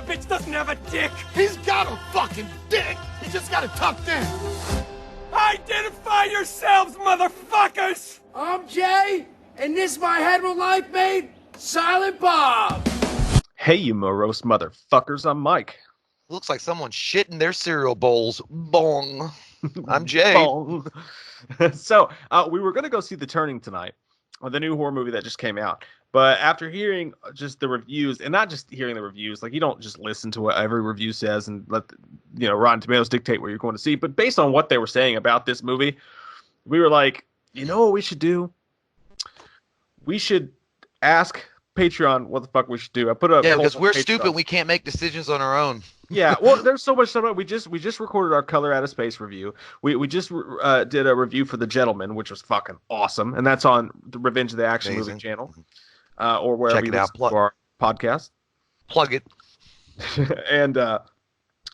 a bitch doesn't have a dick. He's got a fucking dick. He just got it tucked in. Identify yourselves, motherfuckers! I'm Jay, and this is my hetero life mate, Silent Bob. Hey, you morose motherfuckers, I'm Mike. Looks like someone shit in their cereal bowls. Bong. I'm Jay. Bong. So, we were going to go see The Turning tonight, the new horror movie that just came out. But after hearing just the reviews, and not just hearing the reviews, like you don't just listen to what every review says and let Rotten Tomatoes dictate what you're going to see. But based on what they were saying about this movie, we were like, you know what we should do? We should ask Patreon what the fuck we should do. I put up because we're stupid. We can't make decisions on our own. Yeah, well, there's so much stuff. We just recorded our Color Out of Space review. We just did a review for The Gentleman, which was fucking awesome, and that's on the Revenge of the Action Movie channel, or wherever you listen to our podcast. Plug it. And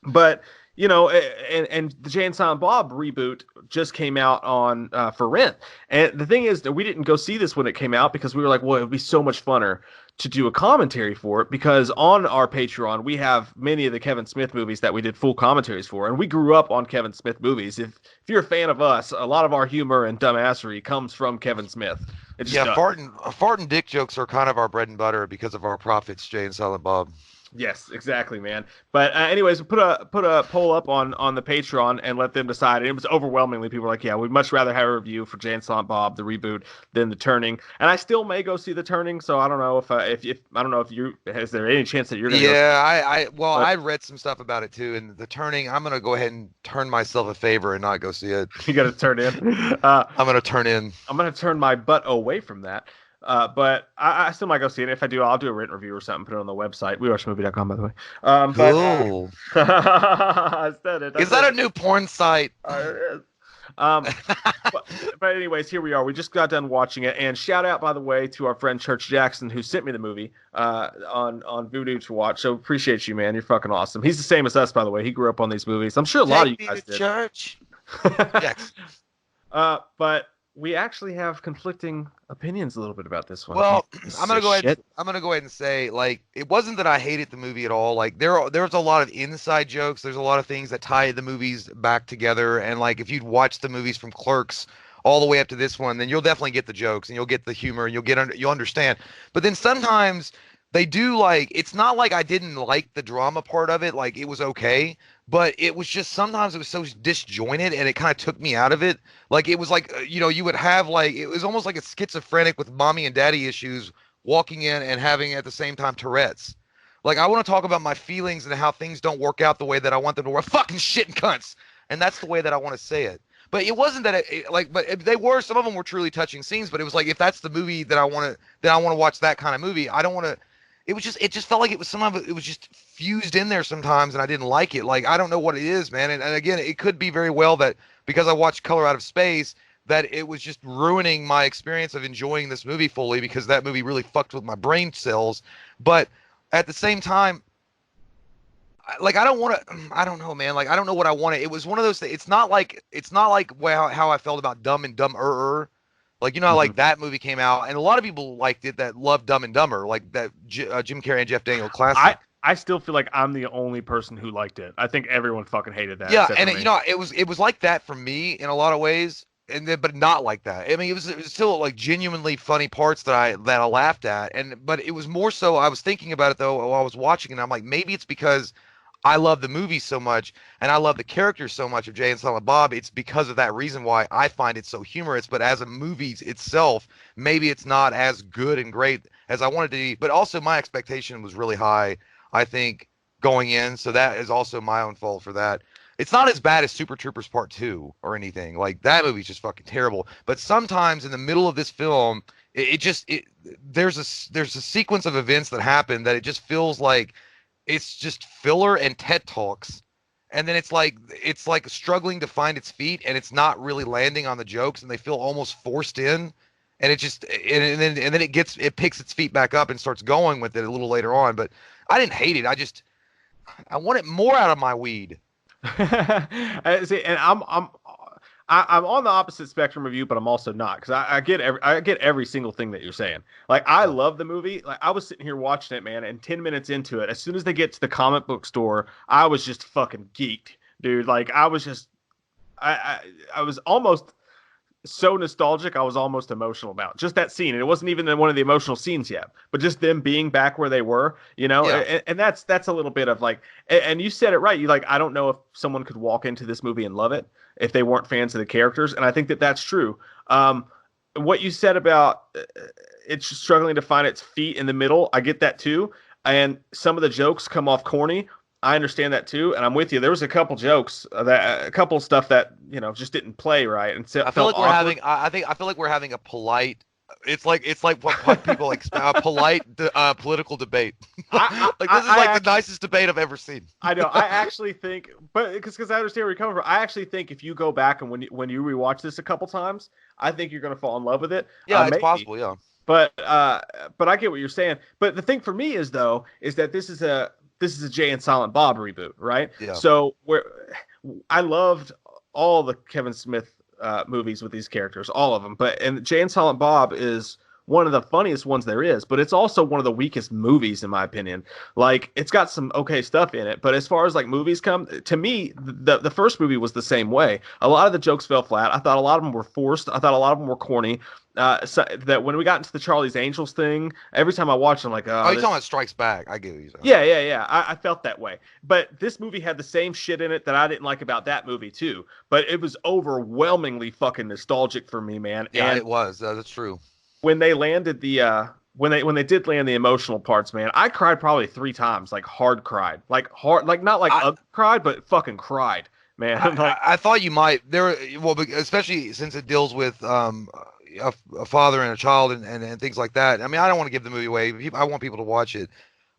but and the Jay and Silent Bob reboot just came out on for rent. And the thing is that we didn't go see this when it came out because we were like, well, it would be so much funner to do a commentary for it, because on our Patreon we have many of the Kevin Smith movies that we did full commentaries for, and we grew up on Kevin Smith movies. If you're a fan of us, a lot of our humor and dumbassery comes from Kevin Smith. Fart and dick jokes are kind of our bread and butter because of our profits, Jay and Silent Bob. Yes, exactly, man. But anyways, put a poll up on the Patreon and let them decide. And it was overwhelmingly people were like, yeah, we'd much rather have a review for Jay and Silent Bob, the reboot, than The Turning. And I still may go see The Turning, so I don't know if I don't know if you, is there any chance that you're gonna? Yeah, I read some stuff about it too. And The Turning, I'm gonna go ahead and turn myself a favor and not go see it. You got to turn in. I'm gonna turn in. I'm gonna turn my butt away from that. But I still might go see it. If I do, I'll do a written review or something, put it on the website, WeWatchMovie.com, by the way. Cool. I said it. Is that a new porn site? It is. But anyways, here we are. We just got done watching it, and shout out, by the way, to our friend Church Jackson, who sent me the movie on Voodoo to watch. So appreciate you, man. You're fucking awesome. He's the same as us, by the way. He grew up on these movies. I'm sure a lot of you guys did. Church. Jackson. But we actually have conflicting opinions a little bit about this one. Well, I'm gonna go ahead and say, like, it wasn't that I hated the movie at all. Like, there's a lot of inside jokes. There's a lot of things that tie the movies back together. And like, if you'd watched the movies from Clerks all the way up to this one, then you'll definitely get the jokes and you'll get the humor and you'll understand. But then sometimes they do, like, it's not like I didn't like the drama part of it. Like, it was okay, but it was just, sometimes it was so disjointed and it kind of took me out of it. Like, it was like, you would have, like, it was almost like a schizophrenic with mommy and daddy issues walking in and having at the same time Tourette's. Like, I want to talk about my feelings and how things don't work out the way that I want them to work. Fucking shit and cunts. And that's the way that I want to say it. But it wasn't that but they were, some of them were truly touching scenes, but it was like, if that's the movie that I want to watch, that kind of movie, I don't want to. It just felt like it was it was just fused in there sometimes, and I didn't like it. Like, I don't know what it is, man. And again, it could be very well that because I watched Color Out of Space, that it was just ruining my experience of enjoying this movie fully, because that movie really fucked with my brain cells. But at the same time, like, I don't know, man. Like, I don't know what I wanted. It was one of those things. It's not like how I felt about Dumb and Dumber. Like, how like that movie came out, and a lot of people liked it that loved Dumb and Dumber, like that Jim Carrey and Jeff Daniels classic. I still feel like I'm the only person who liked it. I think everyone fucking hated that. Yeah, and it was like that for me in a lot of ways, but not like that. I mean, it was still like genuinely funny parts that I laughed at, but it was more so, I was thinking about it though while I was watching it, and I'm like, maybe it's because I love the movie so much, and I love the characters so much of Jay and Silent Bob. It's because of that reason why I find it so humorous. But as a movie itself, maybe it's not as good and great as I wanted to be. But also, my expectation was really high, I think, going in. So that is also my own fault for that. It's not as bad as Super Troopers Part 2 or anything. Like, that movie's just fucking terrible. But sometimes in the middle of this film, there's a sequence of events that happen that it just feels like it's just filler and TED Talks, and then it's like struggling to find its feet, and it's not really landing on the jokes, and they feel almost forced in, and then it picks its feet back up and starts going with it a little later on. But I didn't hate it. I wanted more out of my weed. See, and I'm on the opposite spectrum of you, but I'm also not because I get every single thing that you're saying. Like I love the movie. Like I was sitting here watching it, man, and 10 minutes into it, as soon as they get to the comic book store, I was just fucking geeked, dude. Like I was just I was almost so nostalgic. I was almost emotional about just that scene. And it wasn't even one of the emotional scenes yet, but just them being back where they were, Yeah. and that's a little bit of like, and you said it right. You like, I don't know if someone could walk into this movie and love it if they weren't fans of the characters. And I think that that's true. What you said about it's struggling to find its feet in the middle, I get that too. And some of the jokes come off corny. I understand that too, and I'm with you. There was a couple jokes a couple stuff that just didn't play right, and I feel felt like we're awkward. having. I feel like we're having a polite. It's like what people like a polite political debate. Like this is like the nicest debate I've ever seen. I know. I actually think, but because I understand where you're coming from, I actually think if you go back and when you rewatch this a couple times, I think you're going to fall in love with it. Yeah, it's maybe. possible. Yeah. But I get what you're saying. But the thing for me is that this is a Jay and Silent Bob reboot, right? Yeah. So I loved all the Kevin Smith movies with these characters, all of them. And Jay and Silent Bob is one of the funniest ones there is, but it's also one of the weakest movies in my opinion. Like it's got some okay stuff in it, but as far as like movies come, to me, the first movie was the same way. A lot of the jokes fell flat. I thought a lot of them were forced. I thought a lot of them were corny. So that when we got into the Charlie's Angels thing, every time I watched, I'm like, Oh, you're talking about Strikes Back? I get what you're saying. Yeah. I felt that way. But this movie had the same shit in it that I didn't like about that movie too. But it was overwhelmingly fucking nostalgic for me, man. Yeah, and it was. That's true. When they landed when they did land the emotional parts, man, I cried probably 3 times, like hard cried, like not like cried, but fucking cried, man. I thought you might especially since it deals with a father and a child and things like that. I mean, I don't want to give the movie away. I want people to watch it,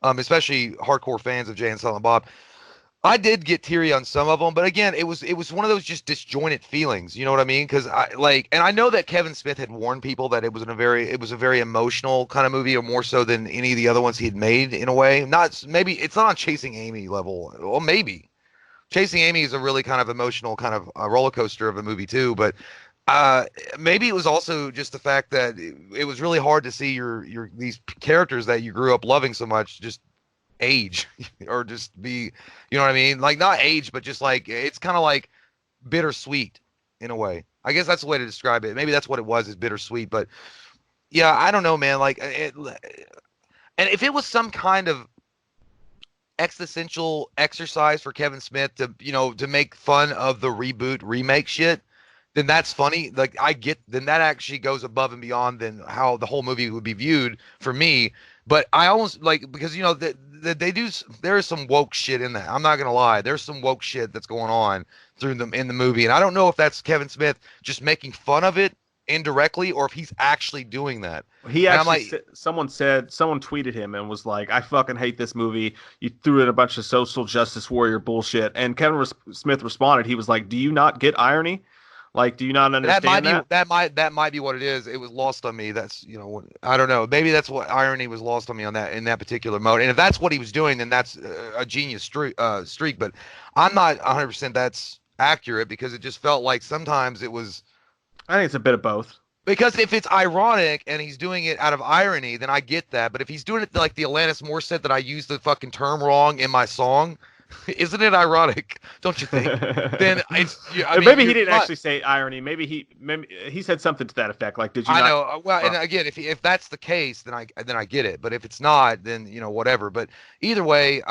especially hardcore fans of Jay and Silent Bob. I did get teary on some of them, but again, it was one of those just disjointed feelings. You know what I mean? Because and I know that Kevin Smith had warned people that it was a very emotional kind of movie, or more so than any of the other ones he had made in a way. Maybe it's not on Chasing Amy level. Well, maybe Chasing Amy is a really kind of emotional kind of roller coaster of a movie too, but. Maybe it was also just the fact that it was really hard to see these characters that you grew up loving so much just age or just be, you know what I mean? Like not age, but just like it's kind of like bittersweet in a way. I guess that's the way to describe it. Maybe that's what it was, is bittersweet. But yeah, I don't know, man. Like and if it was some kind of existential exercise for Kevin Smith to make fun of the reboot remake shit, then that's funny. Like then that actually goes above and beyond than how the whole movie would be viewed for me. But I almost like, because there is some woke shit in that. I'm not gonna lie, there's some woke shit that's going on in the movie, and I don't know if that's Kevin Smith just making fun of it indirectly or if he's actually doing that. He actually someone tweeted him and was like, I fucking hate this movie. You threw in a bunch of social justice warrior bullshit. And Kevin Smith responded, he was like, do you not get irony? Like, do you not understand that? That might be what it is. It was lost on me. That's, I don't know. Maybe that's what irony was lost on me in that particular mode. And if that's what he was doing, then that's a genius streak. But I'm not 100% that's accurate, because it just felt like sometimes it was. I think it's a bit of both. Because if it's ironic and he's doing it out of irony, then I get that. But if he's doing it like the Alanis Morissette that I used the fucking term wrong in my song. Isn't it ironic? Don't you think? Then it's. Maybe he didn't actually say irony. Maybe he said something to that effect. Like, did you? I know. Well, and again, if that's the case, then I get it. But if it's not, then whatever. But either way,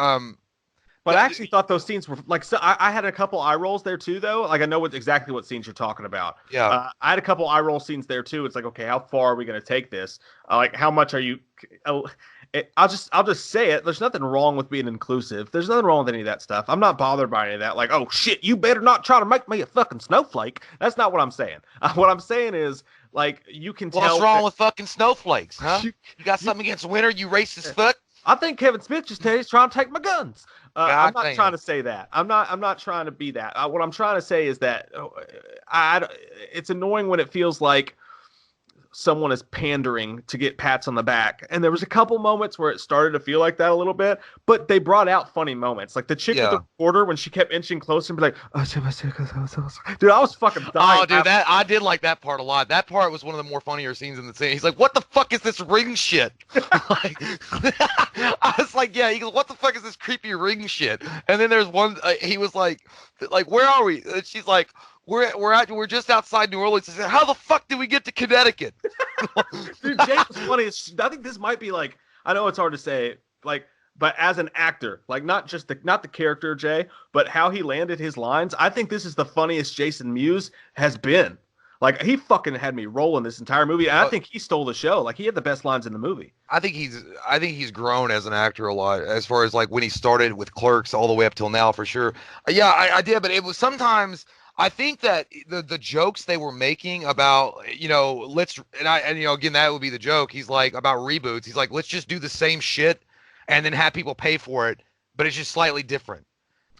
But I actually thought those scenes were like. So I had a couple eye rolls there too, though. Like I know exactly what scenes you're talking about. Yeah. I had a couple eye roll scenes there too. It's like, okay, how far are we going to take this? Like, how much are you? I'll just say it. There's nothing wrong with being inclusive. There's nothing wrong with any of that stuff. I'm not bothered by any of that. Like, oh shit, you better not try to make me a fucking snowflake. That's not what I'm saying. What I'm saying is, like, you can tell. What's wrong with fucking snowflakes, huh? You got something against winter, you racist fuck? I think Kevin Smith just he's trying to take my guns. I'm not trying to say that. I'm not trying to be that. What I'm trying to say is that it's annoying when it feels like someone is pandering to get pats on the back. And there was a couple moments where it started to feel like that a little bit, but they brought out funny moments. Like the chick with the recorder, when she kept inching closer and be like, oh, dude, I was fucking dying. Oh, dude, I did like that part a lot. That part was one of the more funnier scenes in the scene. He's like, what the fuck is this ring shit? Like, I was like, yeah, he goes, what the fuck is this creepy ring shit? And then there's one, he was like, where are we? And she's like, we're just outside New Orleans. He said, how the fuck did we get to Connecticut? Dude, Jay was funny. I think this might be like, I know it's hard to say, like, but as an actor, like not the character Jay, but how he landed his lines. I think this is the funniest Jason Mewes has been. Like he fucking had me rolling this entire movie, and I think he stole the show. Like he had the best lines in the movie. I think he's grown as an actor a lot, as far as like when he started with Clerks all the way up till now, for sure. Yeah, I did, but it was sometimes. I think that the jokes they were making about, you know, you know, again, that would be the joke. He's like, about reboots. He's like, let's just do the same shit and then have people pay for it, but it's just slightly different.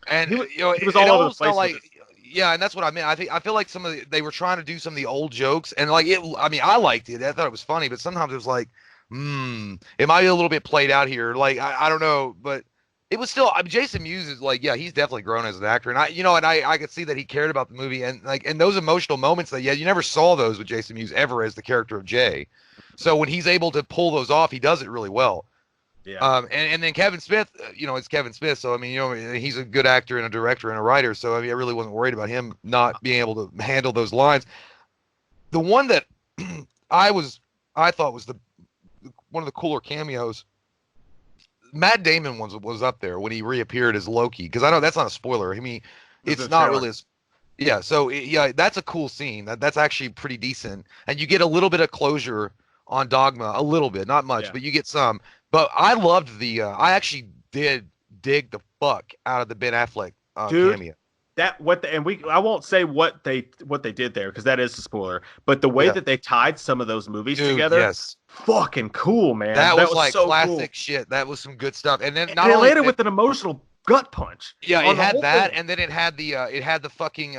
And, you know, it was all over the place. Like, yeah, and that's what I mean. I feel like they were trying to do some of the old jokes, and like I mean, I liked it. I thought it was funny, but sometimes it was like, it might be a little bit played out here. Like, I don't know, but it was still, I mean, Jason Mewes is like, yeah, he's definitely grown as an actor. And I could see that he cared about the movie, and like, and those emotional moments that, you never saw those with Jason Mewes ever as the character of Jay. So when he's able to pull those off, he does it really well. Yeah. And then Kevin Smith, you know, it's Kevin Smith. So, I mean, you know, he's a good actor and a director and a writer. So, I mean, I really wasn't worried about him not being able to handle those lines. The one that I thought was one of the cooler cameos, Matt Damon was up there when he reappeared as Loki, because I know that's not a spoiler. I mean, it's not really yeah. So yeah, that's a cool scene. That's actually pretty decent, and you get a little bit of closure on Dogma, a little bit, not much, but you get some. But I loved I actually did dig the fuck out of the Ben Affleck cameo. I won't say what they did there, because that is a spoiler. But the way that they tied some of those movies together, fucking cool, man. That was like so classic cool shit. That was some good stuff. And then not only with an emotional gut punch. Yeah, it had that, and then it had the fucking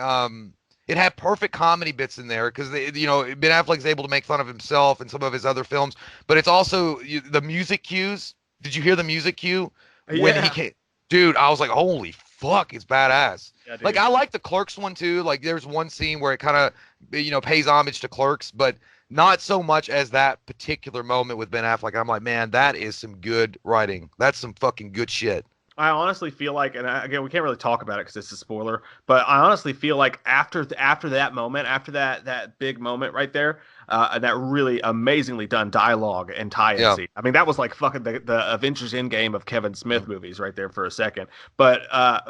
it had perfect comedy bits in there, because you know, Ben Affleck's able to make fun of himself and some of his other films, but it's also the music cues. Did you hear the music cue when he came? Dude, I was like, holy fuck, it's badass. Yeah, like, I like the Clerks one too. Like, there's one scene where it kind of, you know, pays homage to Clerks, but not so much as that particular moment with Ben Affleck. I'm like, man, that is some good writing. That's some fucking good shit. I honestly feel like, and again, we can't really talk about it because it's a spoiler, but I honestly feel like after that moment, after that big moment right there, that really amazingly done dialogue and tie-in scene. I mean, that was like fucking the Avengers Endgame of Kevin Smith movies right there for a second. But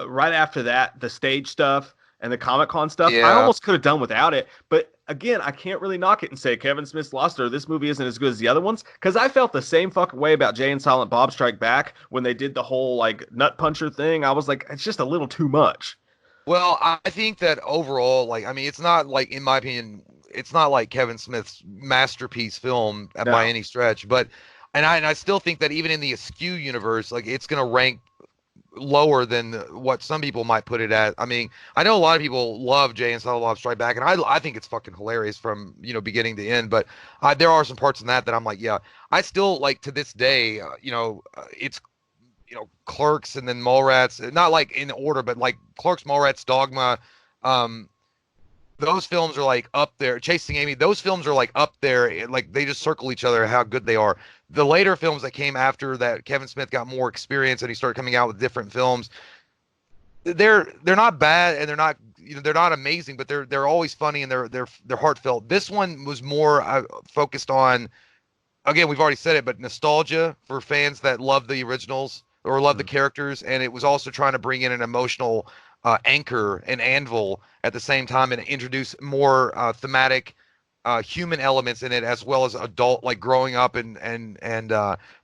right after that, the stage stuff and the Comic-Con stuff, I almost could have done without it. But again, I can't really knock it and say Kevin Smith's lost, or this movie isn't as good as the other ones, because I felt the same fucking way about Jay and Silent Bob Strike Back when they did the whole like nut puncher thing. I was like, it's just a little too much. Well, I think that overall, like, I mean, it's not like, in my opinion, it's not like Kevin Smith's masterpiece film by any stretch, but I still think that even in the Askew universe, like, it's gonna rank lower than what some people might put it at. I mean, I know a lot of people love Jay and Silent Bob Strike Back, and I think it's fucking hilarious from, you know, beginning to end, but there are some parts in that I'm like, yeah, I still, like, to this day, you know, it's, you know, Clerks and then Mallrats, not like in order, but like Clerks, Mallrats, Dogma, those films are like up there. Chasing Amy, those films are like up there, like they just circle each other how good they are. The later films that came after that, Kevin Smith got more experience and he started coming out with different films. They're not bad, and they're not, you know, they're not amazing, but they're always funny, and they're heartfelt. This one was more focused on, again, we've already said it, but nostalgia for fans that love the originals or love the characters, and it was also trying to bring in an emotional anchor and anvil at the same time, and introduce more thematic human elements in it, as well as adult, like growing up and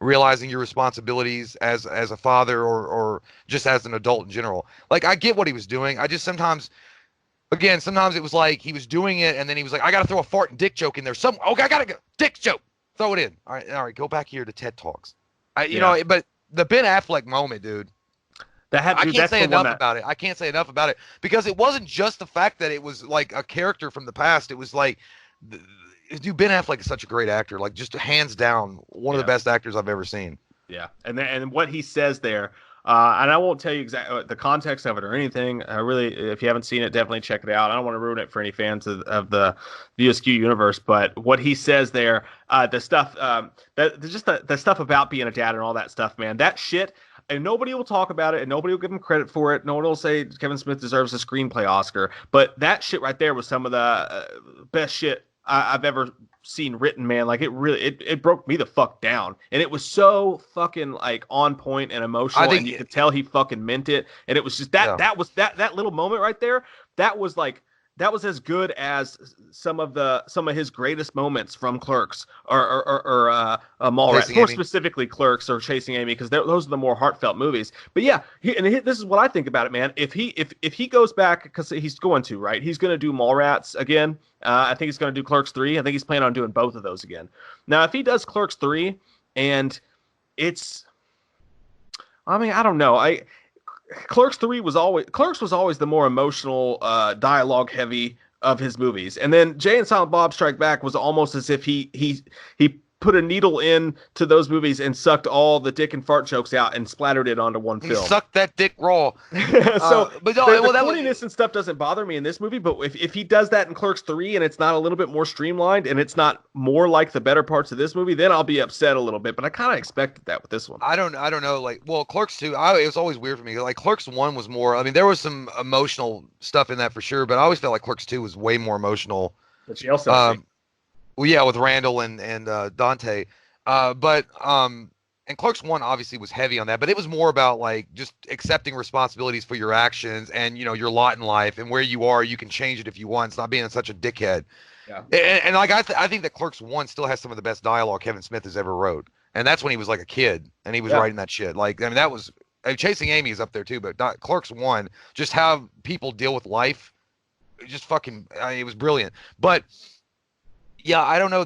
realizing your responsibilities as a father, or just as an adult in general. Like, I get what he was doing. I just sometimes it was like he was doing it, and then he was like, I gotta throw a fart and dick joke in there. I gotta go dick joke. Throw it in. All right, go back here to TED Talks. You know, but the Ben Affleck moment, dude. I can't say enough about it. I can't say enough about it, because it wasn't just the fact that it was like a character from the past. It was like, dude, Ben Affleck is such a great actor. Like, just hands down, one of the best actors I've ever seen. Yeah, and what he says there, and I won't tell you exactly the context of it or anything. I really, if you haven't seen it, definitely check it out. I don't want to ruin it for any fans of the VSQ universe, but what he says there, the stuff, the stuff about being a dad and all that stuff, man, that shit. And nobody will talk about it, and nobody will give him credit for it. No one will say Kevin Smith deserves a screenplay Oscar. But that shit right there was some of the best shit I've ever seen written, man. Like, it broke me the fuck down, and it was so fucking like on point and emotional, and you could tell he fucking meant it. And it was just that was that little moment right there. That was like. That was as good as some of his greatest moments from Clerks or Mallrats, more specifically Clerks or Chasing Amy, because those are the more heartfelt movies. But yeah, this is what I think about it, man. If he goes back, because he's going to, right? He's going to do Mallrats again. I think he's going to do Clerks 3. I think he's planning on doing both of those again. Now, if he does Clerks 3, and it's, I mean, I don't know. Clerks was always the more emotional, dialogue heavy of his movies. And then Jay and Silent Bob Strike Back was almost as if he put a needle in to those movies and sucked all the dick and fart jokes out and splattered it onto one film. He sucked that dick raw. So but the corniness and stuff doesn't bother me in this movie, but if he does that in Clerks 3 and it's not a little bit more streamlined and it's not more like the better parts of this movie, then I'll be upset a little bit. But I kind of expected that with this one. I don't know. Like, well, Clerks 2, it was always weird for me. Like, Clerks 1 was more, I mean, there was some emotional stuff in that for sure, but I always felt like Clerks 2 was way more emotional. The jail cell scene. Well, yeah, with Randall and Dante. And Clerks 1 obviously was heavy on that, but it was more about like just accepting responsibilities for your actions and, you know, your lot in life and where you are, you can change it if you want. It's not being such a dickhead. Yeah. And like, I think that Clerks 1 still has some of the best dialogue Kevin Smith has ever wrote. And that's when he was like a kid and he was writing that shit. Like, I mean, that was, Chasing Amy is up there too, but Clerks 1, just how people deal with life, just fucking, it was brilliant. But yeah, I don't know,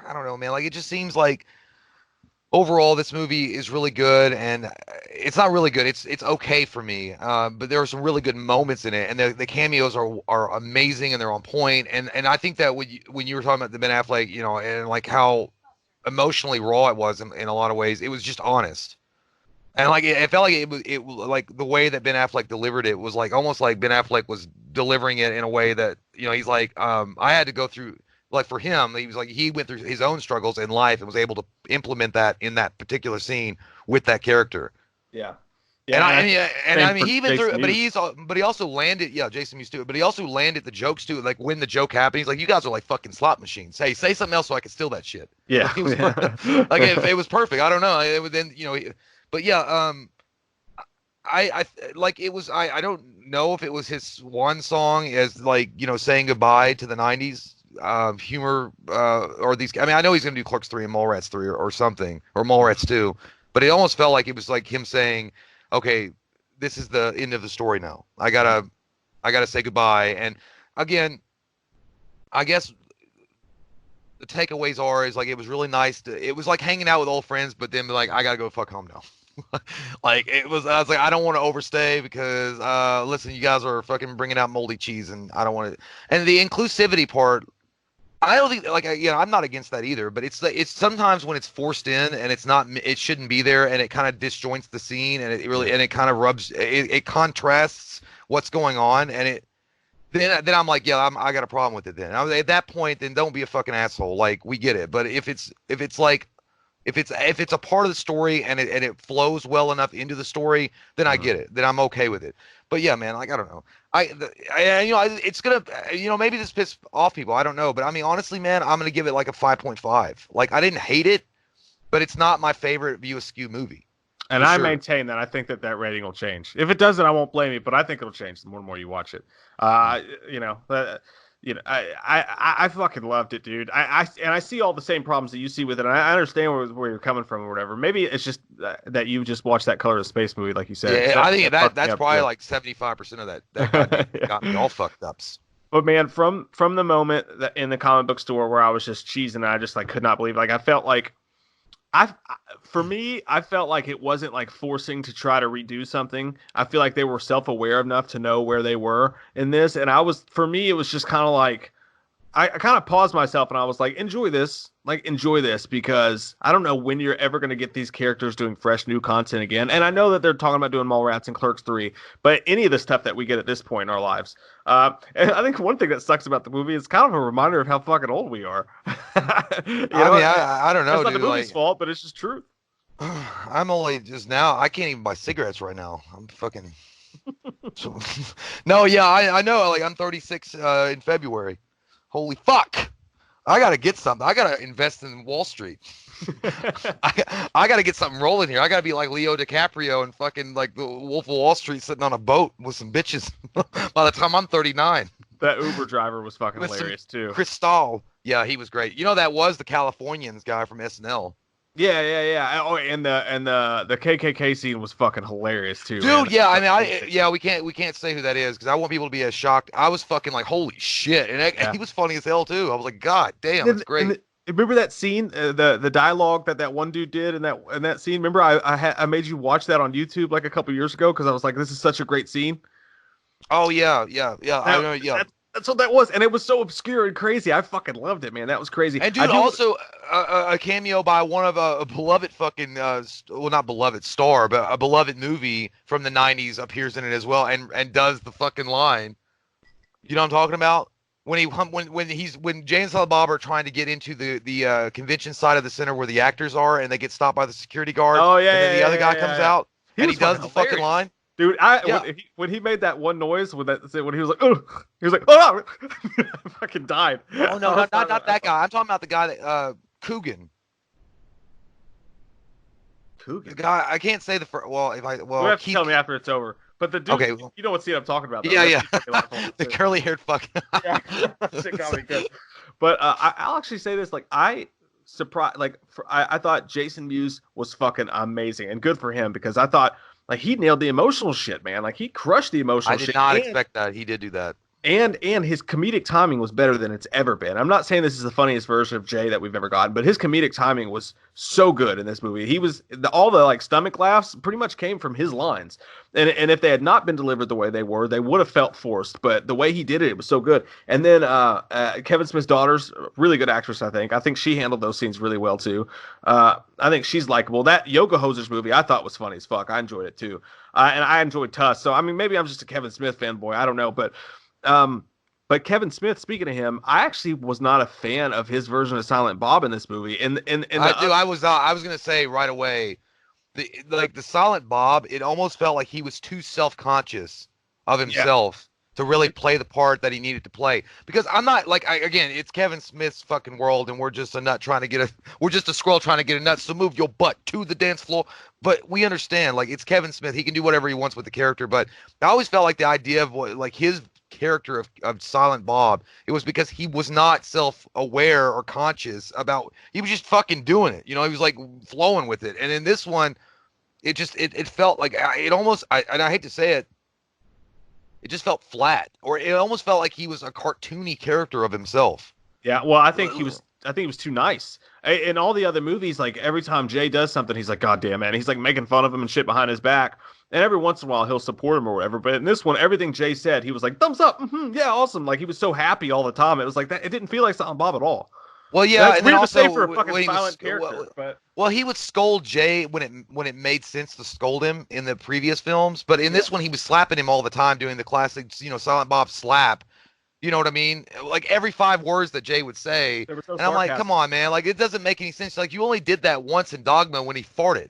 I don't know, man. Like, it just seems like overall this movie is really good, and it's not really good. It's okay for me. But there are some really good moments in it, and the cameos are amazing and they're on point. And I think that when you were talking about the Ben Affleck, you know, and like how emotionally raw it was in a lot of ways, it was just honest. And like it felt like it was like the way that Ben Affleck delivered it was like almost like Ben Affleck was delivering it in a way that, you know, he's like, I had to go through. Like, for him, he was like, he went through his own struggles in life and was able to implement that in that particular scene with that character. Yeah. Yeah, I mean, he even threw, but he also landed, Jason Mewes too, but he also landed the jokes too. Like, when the joke happened, he's like, you guys are like fucking slot machines. Hey, say something else so I can steal that shit. Yeah. Like, it was perfect. I don't know. It was then, you know, but yeah, I like, it was, I don't know if it was his swan song as, like, you know, saying goodbye to the 90s. Humor, or these, I mean, I know he's gonna do Clerks 3 and Mallrats 3 or something, or Mallrats 2, but it almost felt like it was like him saying, okay, this is the end of the story now. I gotta say goodbye. And again, I guess the takeaways is like, it was really nice it was like hanging out with old friends, but then like, I gotta go fuck home now. Like, I was like, I don't want to overstay because listen, you guys are fucking bringing out moldy cheese and I don't want to. And the inclusivity part, I don't think, like, I'm not against that either, but it's sometimes when it's forced in and it shouldn't be there, and it kind of disjoints the scene, and it kind of rubs, it contrasts what's going on, and then I'm like, I got a problem with it. Then at that point, then don't be a fucking asshole. Like, we get it, but if it's a part of the story and it flows well enough into the story, then I get it. Then I'm okay with it. But yeah, man, like, I don't know. It's gonna, maybe this pisses off people. I don't know, but I mean, honestly, man, I'm gonna give it like a 5.5. Like, I didn't hate it, but it's not my favorite View Askew movie. And I maintain that. I think that rating will change. If it doesn't, I won't blame you, but I think it'll change the more and more you watch it. I fucking loved it, dude. I see all the same problems that you see with it. And I understand where you're coming from or whatever. Maybe it's just that you just watched that Color of Space movie, like you said. Yeah, I think that's probably like 75% of that got me all fucked up. But man, from the moment that in the comic book store where I was just cheesing, I just like could not believe. Like, I felt like I felt like it wasn't like forcing to try to redo something. I feel like they were self-aware enough to know where they were in this. And for me, it was just kind of like, I kind of paused myself and I was like, enjoy this, because I don't know when you're ever going to get these characters doing fresh new content again. And I know that they're talking about doing Mallrats and Clerks 3, but any of the stuff that we get at this point in our lives. And I think one thing that sucks about the movie is kind of a reminder of how fucking old we are. I don't know, That's not dude. the movie's fault, but it's just truth. I'm only just now. I can't even buy cigarettes right now. I'm fucking. No, yeah, I know. Like I'm 36 in February. Holy fuck! I gotta get something. I gotta invest in Wall Street. I gotta get something rolling here. I gotta be like Leo DiCaprio and fucking like the Wolf of Wall Street, sitting on a boat with some bitches. By the time I'm 39. That Uber driver was fucking hilarious too. Cristal. Yeah, he was great. You know, that was the Californians guy from SNL. Yeah. Oh, and the KKK scene was fucking hilarious too, dude. Man. Yeah, I mean, we can't say who that is because I want people to be as shocked. I was fucking like, holy shit, and he was funny as hell too. I was like, God damn, that's great. Remember that scene, the dialogue that one dude did in that scene? Remember, I made you watch that on YouTube like a couple years ago because I was like, this is such a great scene. Oh yeah. I know. Yeah. That's what that was, and it was so obscure and crazy. I fucking loved it, man. That was crazy. And dude, also a cameo by one of a beloved fucking, well, not beloved star, but a beloved movie from the '90s appears in it as well, and does the fucking line. You know what I'm talking about? When Jay and Silent Bob are trying to get into the convention side of the center where the actors are, and they get stopped by the security guard. Oh yeah. And then the other guy comes out, and he does the fucking line. Dude, when he made that one noise when he was like, oh, he was like, oh, I fucking died. Oh no, not that guy. I'm talking about the guy that Coogan. Coogan. The guy, I can't say the first. Well, you have to tell me after it's over. But the dude, okay, you know what scene I'm talking about? Though. Yeah. The curly-haired fuck. Yeah, good. But I'll actually say this: like I thought Jason Mewes was fucking amazing and good for him because I thought. Like he nailed the emotional shit, man. Like he crushed the emotional shit. I did not expect that. He did do that. And his comedic timing was better than it's ever been. I'm not saying this is the funniest version of Jay that we've ever gotten, but his comedic timing was so good in this movie. He was all the like stomach laughs pretty much came from his lines. And if they had not been delivered the way they were, they would have felt forced. But the way he did it, it was so good. And then Kevin Smith's daughter's really good actress, I think. I think she handled those scenes really well too. I think she's likable. That Yoga Hosers movie I thought was funny as fuck. I enjoyed it too. And I enjoyed Tusk. So I mean maybe I'm just a Kevin Smith fanboy. I don't know, but Kevin Smith, speaking of him, I actually was not a fan of his version of Silent Bob in this movie. I was gonna say right away, the Silent Bob, it almost felt like he was too self-conscious of himself to really play the part that he needed to play. Because I'm not again, it's Kevin Smith's fucking world, and we're just we're just a squirrel trying to get a nut. So move your butt to the dance floor. But we understand, like it's Kevin Smith, he can do whatever he wants with the character. But I always felt like the idea of his character of Silent Bob, it was because he was not self-aware or conscious about, he was just fucking doing it, he was like flowing with it. And in this one, it felt like it almost, and I hate to say it, it just felt flat, or it almost felt like he was a cartoony character of himself. Yeah, well, I think he was too nice. In all the other movies, like every time Jay does something, he's like, God damn, man. He's like making fun of him and shit behind his back. And every once in a while, he'll support him or whatever. But in this one, everything Jay said, he was like, thumbs up. Yeah, awesome. Like he was so happy all the time. It was like that. It didn't feel like Silent Bob at all. Well, yeah, that's and weird then also to say for a fucking silent character. Well, he would scold Jay when it made sense to scold him in the previous films. But in this one, he was slapping him all the time, doing the classic, Silent Bob slap. You know what I mean? Like every 5 words that Jay would say, and I'm like, come on, man! Like it doesn't make any sense. Like you only did that once in Dogma when he farted,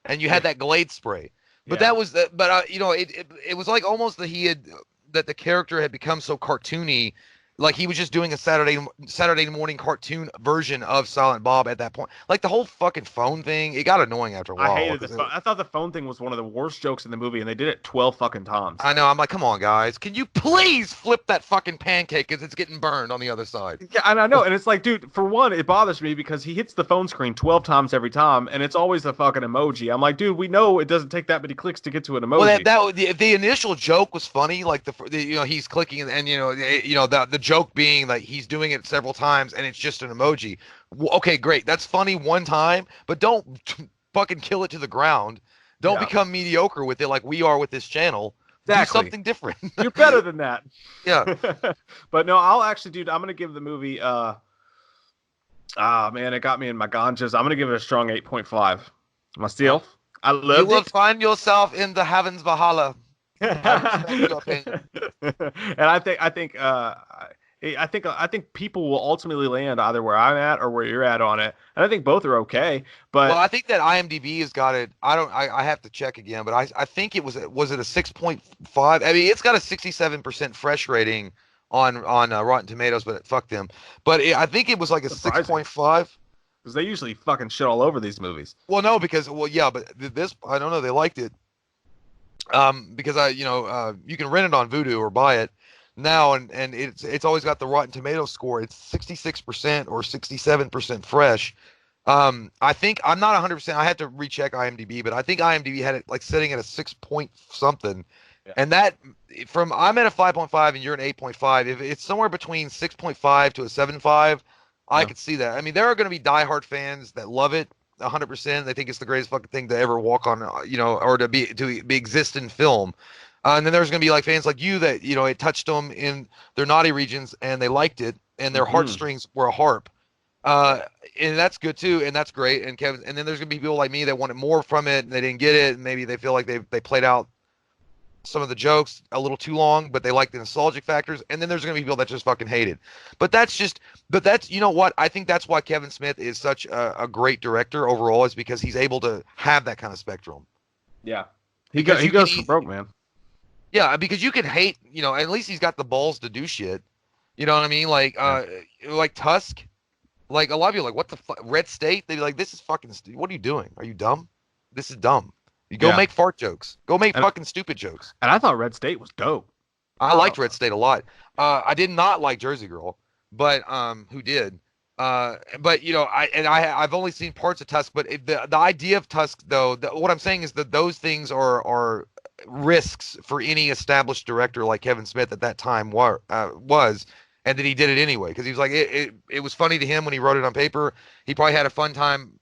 and you had that Glade spray. But that was the. But it was like almost that the character had become so cartoony. Like he was just doing a Saturday morning cartoon version of Silent Bob at that point. Like the whole fucking phone thing, it got annoying after a while. I hated the phone. I thought the phone thing was one of the worst jokes in the movie, and they did it 12 fucking times. I know. I'm like, come on, guys, can you please flip that fucking pancake because it's getting burned on the other side? Yeah, and I know, and it's like, dude, for one, it bothers me because he hits the phone screen 12 times every time, and it's always a fucking emoji. I'm like, dude, we know it doesn't take that many clicks to get to an emoji. Well, the initial joke was funny, like he's clicking, and the joke being like he's doing it several times and it's just an emoji. Okay, great. That's funny one time, but don't fucking kill it to the ground. Don't become mediocre with it like we are with this channel. do something different. You're better than that. Yeah. But no, I'll actually, dude, I'm gonna give the movie. Man, it got me in my ganjas. I'm gonna give it a strong 8.5. My steal. I You loved will it. find yourself in the heavens Valhalla. I respect your opinion. And I think people will ultimately land either where I'm at or where you're at on it, and I think both are okay. But Well, I think that IMDb has got it. I have to check again, but I think it was it a 6.5? I mean, it's got a 67% fresh rating on Rotten Tomatoes, but fuck them. But I think it was like a Surprising. 6.5. because they usually fucking shit all over these movies. Well, no, because yeah, but this I don't know. They liked it. Because you can rent it on Vudu or buy it now, and it's always got the Rotten Tomatoes score. It's 66% or 67% fresh. I think I'm not 100%. I had to recheck IMDb, but I think IMDb had it like sitting at a 6 point something, and that I'm at a 5.5 and you're an 8.5. If it's somewhere between 6.5 to a 7.5, I could see that. I mean, there are going to be diehard fans that love it 100%. They think it's the greatest fucking thing to ever walk on, or to be exist in film. And then there's going to be like fans like you that, it touched them in their naughty regions and they liked it and their heartstrings were a harp. And that's good too. And that's great. And Kevin, and then there's going to be people like me that wanted more from it and they didn't get it. And maybe they feel like they played out some of the jokes a little too long, but they like the nostalgic factors. And then there's going to be people that just fucking hate it. But that's you know what? I think that's why Kevin Smith is such a great director overall, is because he's able to have that kind of spectrum. Yeah. He goes for broke, man. Yeah, because you can hate, at least he's got the balls to do shit. You know what I mean? Like, like Tusk. Like, a lot of people are like, what the fuck? Red State? They'd be like, this is fucking what are you doing? Are you dumb? This is dumb. You go make fart jokes. Go make fucking stupid jokks. And I thought Red State was dope. I liked Red State a lot. I did not like Jersey Girl, but who did? But I've only seen parts of Tusk. But the idea of Tusk, though, what I'm saying is that those things are risks for any established director like Kevin Smith at that time was. And then he did it anyway because he was like, it was funny to him when he wrote it on paper. He probably had a fun time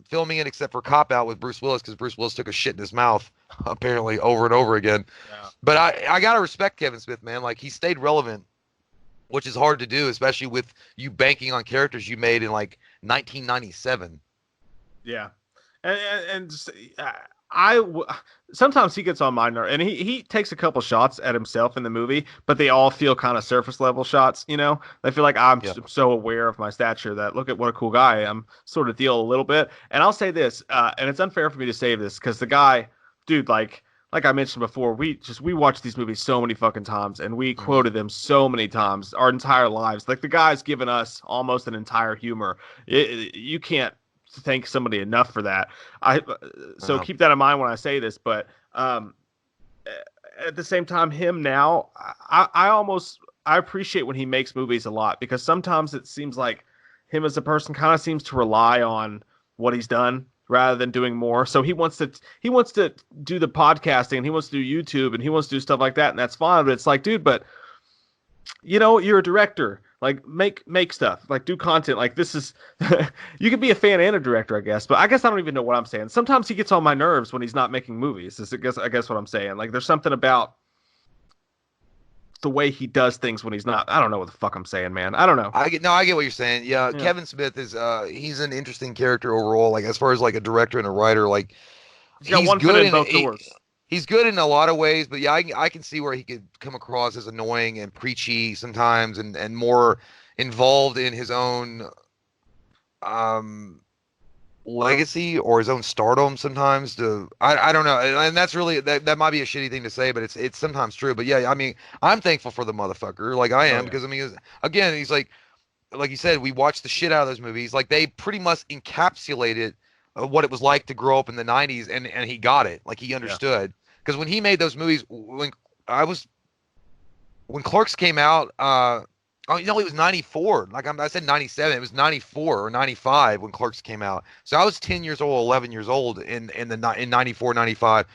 filming it, except for Cop Out with Bruce Willis, because Bruce Willis took a shit in his mouth apparently over and over again. Yeah. But I gotta respect Kevin Smith, man. Like, he stayed relevant, which is hard to do, especially with you banking on characters you made in like 1997. Yeah, and sometimes he gets on my nerve, and he takes a couple shots at himself in the movie, but they all feel kind of surface level shots. They feel like I'm so aware of my stature that look at what a cool guy I am, sort of deal a little bit. And I'll say this, and it's unfair for me to say this because the guy, dude, like I mentioned before, we watched these movies so many fucking times, and we quoted them so many times our entire lives. Like, the guy's given us almost an entire humor. You can't thank somebody enough for that. Keep that in mind when I say this, but at the same time, him now, I appreciate when he makes movies a lot, because sometimes it seems like him as a person kind of seems to rely on what he's done rather than doing more. So he wants to do the podcasting, and he wants to do YouTube, and he wants to do stuff like that, and that's fine. But it's like, dude, but you're a director. Like, make stuff. Like, do content. Like, this is you can be a fan and a director, I guess. But I guess I don't even know what I'm saying. Sometimes he gets on my nerves when he's not making movies. I guess what I'm saying. Like, there's something about the way he does things when he's not. I don't know what the fuck I'm saying, man. I don't know. I get what you're saying. Yeah, Kevin Smith is he's an interesting character overall. Like, as far as like a director and a writer, like, he's got one foot in both doors. He's good in a lot of ways, but yeah, I can see where he could come across as annoying and preachy sometimes, and more involved in his own legacy or his own stardom sometimes. I don't know, and that's really that might be a shitty thing to say, but it's sometimes true. But yeah, I mean, I'm thankful for the motherfucker, like I am, because I mean, again, he's like you said, we watched the shit out of those movies. Like, they pretty much encapsulated what it was like to grow up in the 90s, and he got it. Like, he understood. Because when he made those movies, when Clerks came out, it was 94. Like, I said 97. It was 94 or 95 when Clerks came out. So I was 10 years old, 11 years old in 94, 95.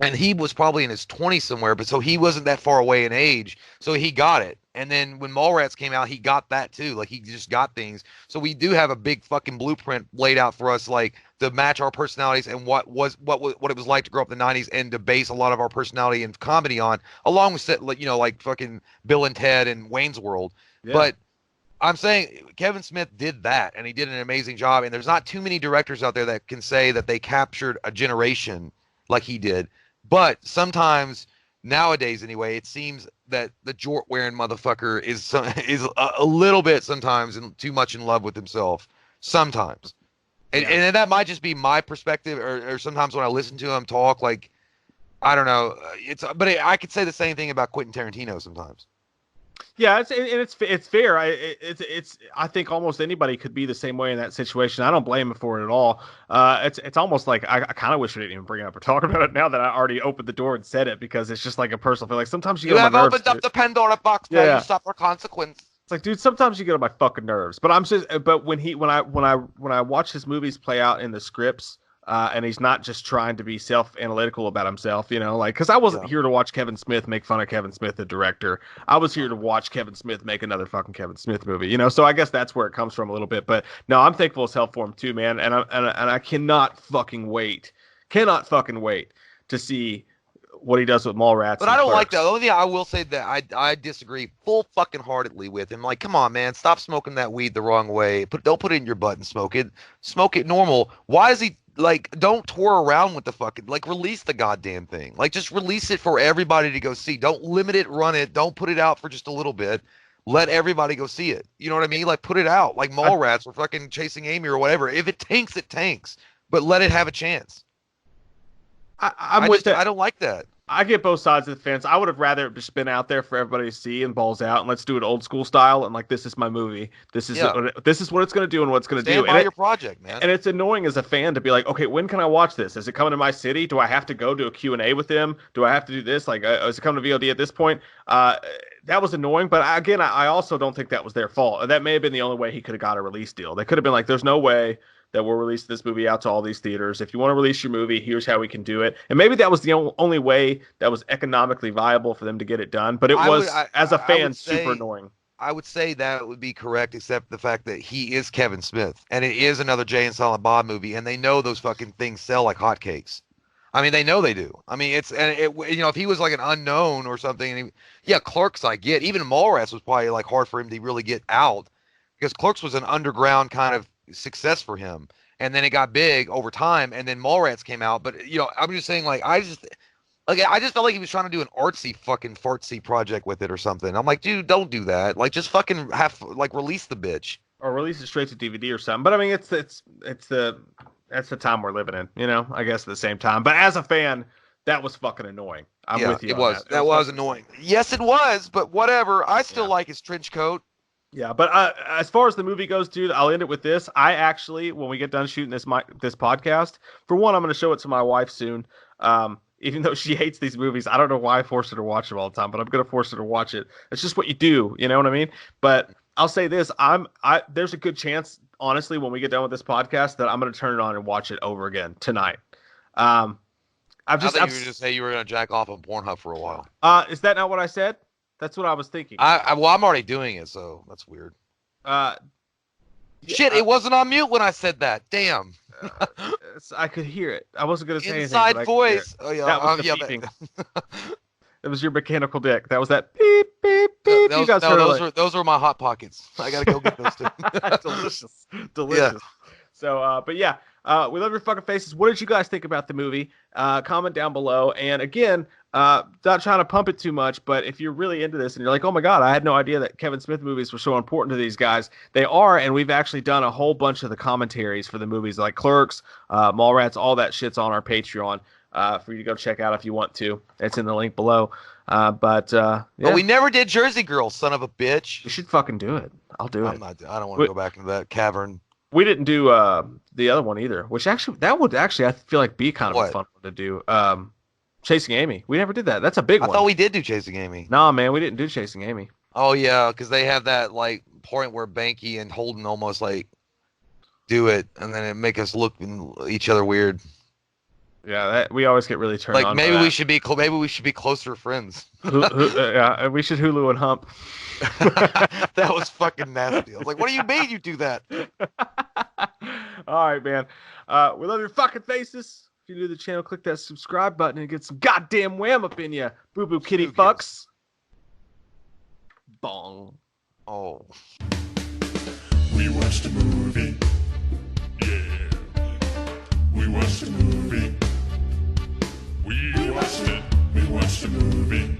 And he was probably in his 20s somewhere, but so he wasn't that far away in age. So he got it. And then when Mallrats came out, he got that too. Like, he just got things. So we do have a big fucking blueprint laid out for us, like, to match our personalities and what it was like to grow up in the 90s and to base a lot of our personality and comedy on, along with like fucking Bill and Ted and Wayne's World. Yeah. But I'm saying Kevin Smith did that, and he did an amazing job. And there's not too many directors out there that can say that they captured a generation like he did. But sometimes, nowadays anyway, it seems that the jort-wearing motherfucker is a little bit sometimes too much in love with himself. Sometimes. And that might just be my perspective, or sometimes when I listen to him talk, like, I don't know. I could say the same thing about Quentin Tarantino sometimes. Yeah, it's fair. I think almost anybody could be the same way in that situation. I don't blame him for it at all. It's almost like I kind of wish we didn't even bring it up or talk about it now that I already opened the door and said it, because it's just like a personal feel. Like sometimes you have opened up the Pandora box where you suffer consequence. It's like, dude, sometimes you get on my fucking nerves. But when I watch his movies play out in the scripts, and he's not just trying to be self-analytical about himself, because I wasn't here to watch Kevin Smith make fun of Kevin Smith, the director. I was here to watch Kevin Smith make another fucking Kevin Smith movie, so I guess that's where it comes from a little bit. But no, I'm thankful as hell for him too, man. And I cannot fucking wait to see what he does with Mallrats. But I don't like that. The only thing I will say that I disagree full fucking heartedly with him. Like, come on, man, stop smoking that weed the wrong way. Don't put it in your butt and smoke it. Smoke it normal. Why is he like? Don't tour around with the fucking, like, release the goddamn thing. Like, just release it for everybody to go see. Don't limit it, run it. Don't put it out for just a little bit. Let everybody go see it. You know what I mean? Like, put it out like Mallrats or fucking Chasing Amy or whatever. If it tanks, it tanks. But let it have a chance. I don't like that. I get both sides of the fence. I would have rather just been out there for everybody to see and balls out, and let's do it old school style. And like, this is my movie. This is what it's going to do and what it's going to do. Stand by your project, man. And it's annoying as a fan to be like, okay, when can I watch this? Is it coming to my city? Do I have to go do a Q&A with them? Do I have to do this? Like, is it coming to VOD at this point? That was annoying. But again, I also don't think that was their fault. That may have been the only way he could have got a release deal. They could have been like, there's no way that we'll release this movie out to all these theaters. If you want to release your movie, here's how we can do it. And maybe that was the only way that was economically viable for them to get it done. But it was, as a fan, super annoying. I would say that would be correct, except the fact that he is Kevin Smith, and it is another Jay and Silent Bob movie, and they know those fucking things sell like hotcakes. I mean, they know they do. I mean, if he was like an unknown or something, Clerks I get. Even Mallrats was probably like hard for him to really get out, because Clerks was an underground kind of success for him, and then it got big over time, and then Mallrats came out. But I'm just saying, like, I just felt like he was trying to do an artsy fucking fartsy project with it or something. I'm like, dude, don't do that. Like, just fucking release the bitch, or release it straight to DVD or something. But I mean, that's the time we're living in, I guess at the same time. But as a fan, that was fucking annoying. I'm with you. It was. That was annoying. Yes, it was. But whatever. I still like his trench coat. Yeah, but as far as the movie goes, dude, I'll end it with this. I actually, when we get done shooting this podcast, for one, I'm going to show it to my wife soon. Even though she hates these movies, I don't know why I force her to watch them all the time, but I'm going to force her to watch it. It's just what you do, you know what I mean? But I'll say this: there's a good chance, honestly, when we get done with this podcast, that I'm going to turn it on and watch it over again tonight. I thought you were going to say you were going to jack off on Pornhub for a while. Is that not what I said? That's what I was thinking. I'm already doing it, so that's weird. Shit, it wasn't on mute when I said that. Damn. I could hear it. I wasn't going to say Inside anything. voice. Oh yeah, that was the beeping. It was your mechanical dick. That was that beep beep beep. Those were my hot pockets. I gotta go get those too. Delicious. Yeah. So, but yeah. We love your fucking faces. What did you guys think about the movie? Comment down below. And again, not trying to pump it too much, but if you're really into this and you're like, oh my God, I had no idea that Kevin Smith movies were so important to these guys. They are, and we've actually done a whole bunch of the commentaries for the movies, like Clerks, Mallrats, all that shit's on our Patreon for you to go check out if you want to. It's in the link below. But we never did Jersey Girl, son of a bitch. You should fucking do it. I'll do it. I don't want to go back into that cavern. We didn't do the other one either, which that would I feel like be kind of a fun one to do. Chasing Amy. We never did that. That's a big one. I thought we did do Chasing Amy. No, man, we didn't do Chasing Amy. Oh yeah, because they have that like point where Banky and Holden almost like do it, and then it make us look at each other weird. Yeah, we always get really turned on. Like maybe we should be closer friends. Yeah, we should Hulu and hump. That was fucking nasty. I was like, what do you mean you do that? All right, man. We love your fucking faces. If you're new to the channel, click that subscribe button and get some goddamn wham up in you. Boo boo kitty fucks. Bong. Oh. We watched a movie. Yeah. We watched a movie. We watched it. We watched a movie.